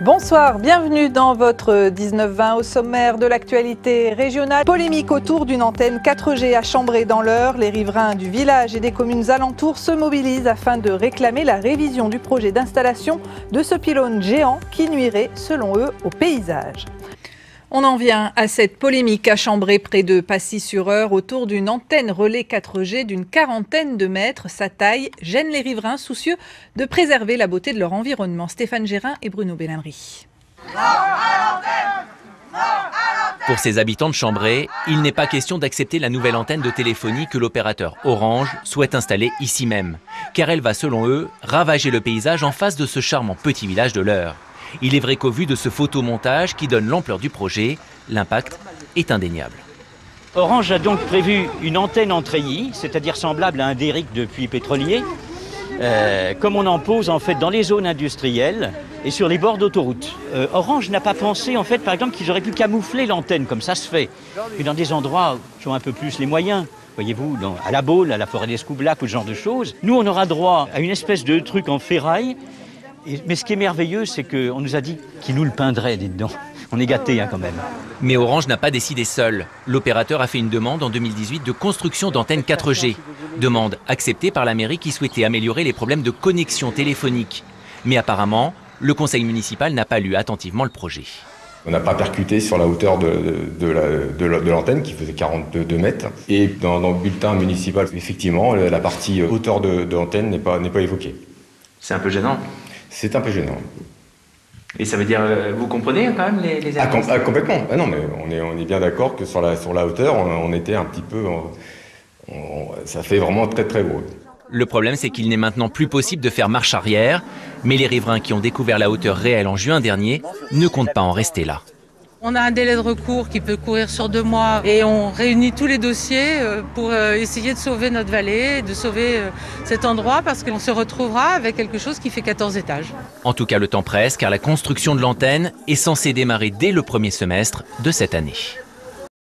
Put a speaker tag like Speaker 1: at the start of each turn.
Speaker 1: Bonsoir, bienvenue dans votre 19-20 au sommaire de l'actualité régionale. Polémique autour d'une antenne 4G à Chambray dans l'Eure. Les riverains du village et des communes alentours se mobilisent afin de réclamer la révision du projet d'installation de ce pylône géant qui nuirait, selon eux, au paysage. On en vient à cette polémique à Chambray, près de Pacy-sur-Eure, autour d'une antenne relais 4G d'une quarantaine de mètres. Sa taille gêne les riverains soucieux de préserver la beauté de leur environnement. Stéphane Gérin et Bruno Bellinry.
Speaker 2: Pour ces habitants de Chambray, il n'est pas question d'accepter la nouvelle antenne de téléphonie que l'opérateur Orange souhaite installer ici même, car elle va, selon eux, ravager le paysage en face de ce charmant petit village de l'Eure. Il est vrai qu'au vu de ce photomontage qui donne l'ampleur du projet, l'impact est indéniable.
Speaker 3: Orange a donc prévu une antenne en treillis, c'est-à-dire semblable à un derrick de puits pétrolier, comme on en pose en fait dans les zones industrielles et sur les bords d'autoroutes. Orange n'a pas pensé en fait, par exemple, qu'ils auraient pu camoufler l'antenne comme ça se fait, mais dans des endroits qui ont un peu plus les moyens. Voyez-vous, à la Baule, à la forêt d'Escoublac ou ce genre de choses. Nous, on aura droit à une espèce de truc en ferraille. Mais ce qui est merveilleux, c'est qu'on nous a dit qu'ils nous le peindraient, dites-donc. On est gâtés quand même.
Speaker 2: Mais Orange n'a pas décidé seul. L'opérateur a fait une demande en 2018 de construction d'antennes 4G. Demande acceptée par la mairie qui souhaitait améliorer les problèmes de connexion téléphonique. Mais apparemment, le conseil municipal n'a pas lu attentivement le projet.
Speaker 4: On n'a pas percuté sur la hauteur de l'antenne qui faisait 42 mètres. Et dans le bulletin municipal, effectivement, la partie hauteur de l'antenne n'est pas évoquée.
Speaker 5: C'est un peu gênant.
Speaker 4: C'est un peu gênant.
Speaker 5: Et ça veut dire, vous comprenez quand même les annonces ?
Speaker 4: Complètement. Ah non, mais on est bien d'accord que sur la hauteur, on était un petit peu... ça fait vraiment très très gros.
Speaker 2: Le problème, c'est qu'il n'est maintenant plus possible de faire marche arrière. Mais les riverains qui ont découvert la hauteur réelle en juin dernier ne comptent pas en rester là.
Speaker 6: On a un délai de recours qui peut courir sur 2 mois et on réunit tous les dossiers pour essayer de sauver notre vallée, de sauver cet endroit parce qu'on se retrouvera avec quelque chose qui fait 14 étages.
Speaker 2: En tout cas, le temps presse car la construction de l'antenne est censée démarrer dès le premier semestre de cette année.